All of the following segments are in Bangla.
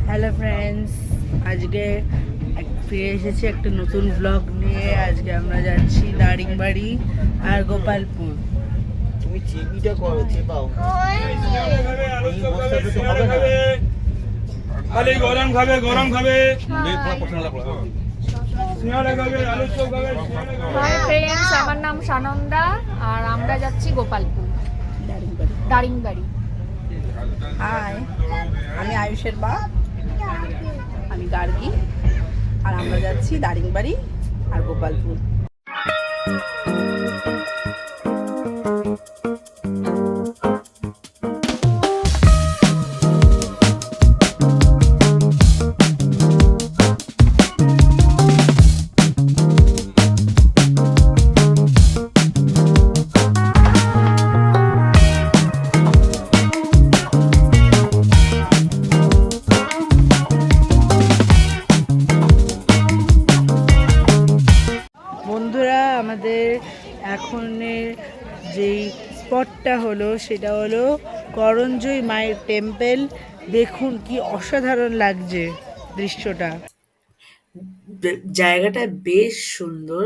হ্যালো ফ্রেন্ডস, আজকে ফিরে এসেছি একটা নতুন ব্লগ নিয়ে। আজকে আমরা যাচ্ছি দারিংবাড়ি আর গোপালপুর। তুমি চিবিটা করো, চিবাও। খালি গরম খাবে, গরম খাবে। হাই ফ্রেন্ডস, আমার নাম সানন্দা আর আমরা যাচ্ছি গোপালপুর দারিংবাড়ি। হাই, আমি আয়ুষের মা, আমি গার্গী, আর আমরা যাচ্ছি দারিংবাড়ি আর গোপালপুর। বন্ধুরা, আমাদের এখনের যেই স্পটটা হলো সেটা হলো করঞ্জই মায়ের টেম্পল। দেখুন কি অসাধারণ লাগছে দৃশ্যটা। জায়গাটা বেশ সুন্দর,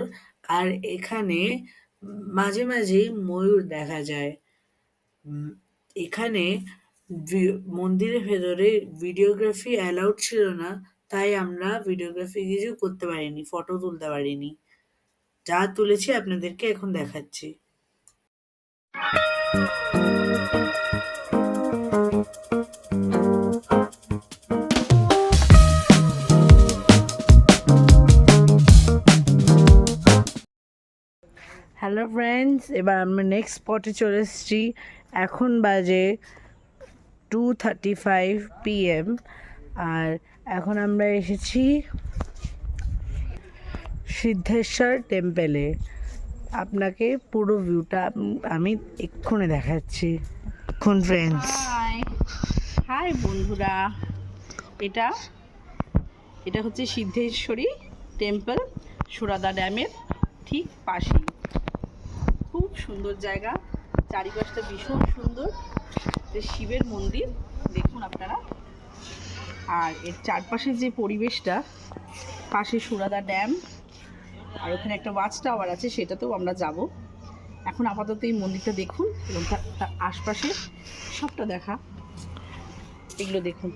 আর এখানে মাঝে মাঝে ময়ূর দেখা যায়। এখানে মন্দিরের ভেতরে ভিডিওগ্রাফি অ্যালাউড ছিল না, তাই আমরা ভিডিওগ্রাফি কিছু করতে পারিনি, ফটো তুলতে পারিনি। যা তুলেছি আপনাদেরকে এখন দেখাচ্ছি। হ্যালো ফ্রেন্ডস, এবার আমরা নেক্সট স্পটে চলে এসেছি। এখন বাজে 2:35 PM, আর এখন আমরা এসেছি সিদ্ধেশ্বর টেম্পলে। আপনাকে পুরো ভিউটা আমি এক্ষুনি দেখাচ্ছি। এখন ফ্রেন্ডস, হাই বন্ধুরা, এটা হচ্ছে সিদ্ধেশ্বরী টেম্পল, সুরাদা ড্যামের ঠিক পাশেই। খুব সুন্দর জায়গা, চারিপাশটা ভীষণ সুন্দর। শিবের মন্দির দেখুন আপনারা, আর এর চারপাশের যে পরিবেশটা, পাশে সুরাদা ড্যাম, আর ওখানে একটা ওয়াচ টাওয়ার আছে, সেটাতেও আমরা যাব। এখন আপাতত এই মন্দিরটা দেখুন এবং তার আশপাশে সবটা দেখা, এগুলো দেখুন।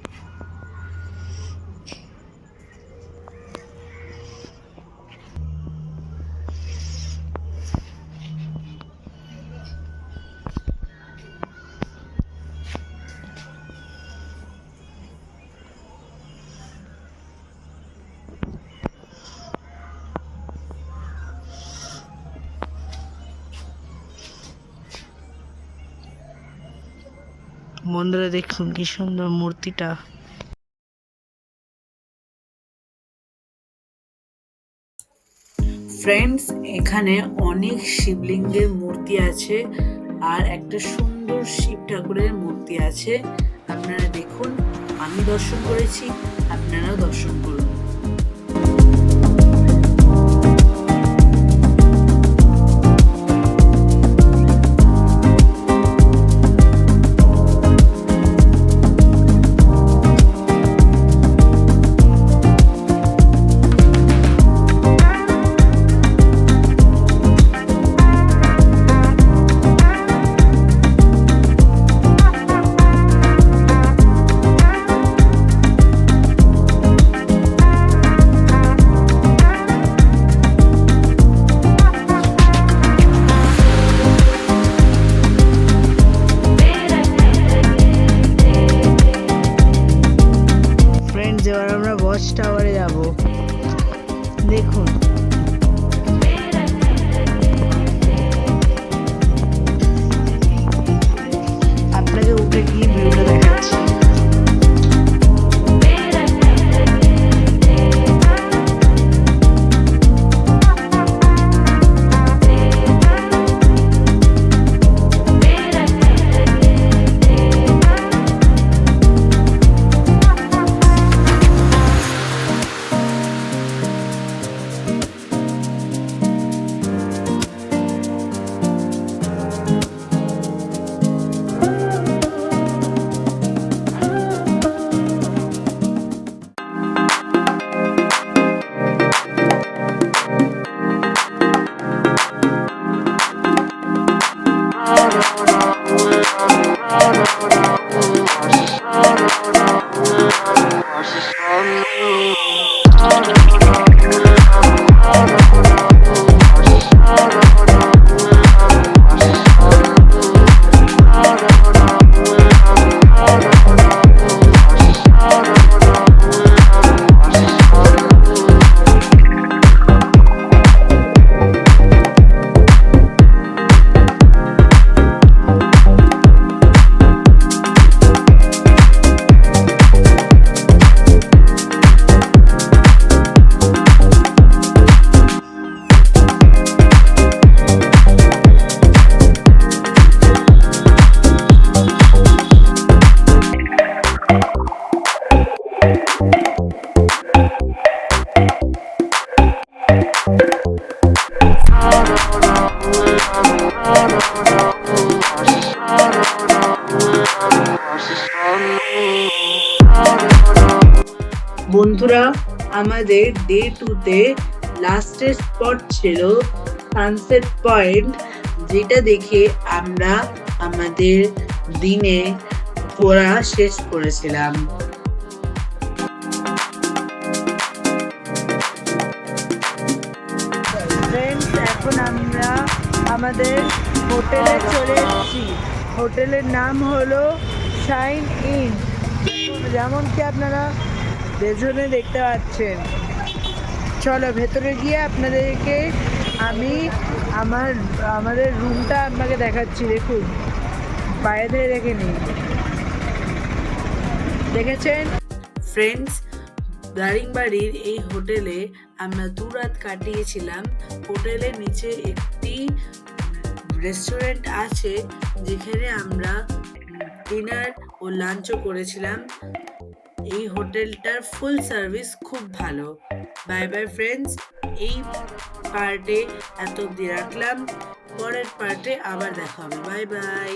বন্ধুরা দেখুন কি সুন্দর মূর্তিটা। ফ্রেন্ডস, এখানে অনেক শিবলিঙ্গের মূর্তি আছে, আর একটা সুন্দর শিব ঠাকুরের মূর্তি আছে। আপনারা দেখুন, আমি দর্শন করেছি, আপনারাও দর্শন করুন। ওয়াচ টাওয়ারে যাব। দেখুন আপনাকে উঠে গিয়ে ভিউটা দেখাচ্ছি। বন্ধুরা, আমাদের ডে 2-তে লাস্টের স্পট ছিল সানসেট পয়েন্ট, যেটা দেখে আমরা আমাদের দিনে ঘোরা শেষ করেছিলাম। ফ্রেন্ডস, এখন আমরা আমাদের হোটেলে চলে এসেছি। হোটেলের নাম হলো শাইন ইন, যেমন কি আপনারা পেছনে দেখতে পাচ্ছেন। চলো ভেতরে গিয়ে আপনাদেরকে আমি আমাদের রুমটা আপনাকে দেখাচ্ছি। দেখুন, বাইরে রেখে নিই, দেখেছেন ফ্রেন্ডস? দারিংবাড়ির এই হোটেলে আমরা 2 রাত কাটিয়েছিলাম। হোটেলের নিচে একটি রেস্টুরেন্ট আছে, যেখানে আমরা ডিনার ও লাঞ্চও করেছিলাম। এই হোটেলটার ফুল সার্ভিস খুব ভালো। বাই বাই ফ্রেন্ডস, এই পার্টে এত অবধি রাখলাম, পরের পার্টে আবার দেখা হবে। Bye bye.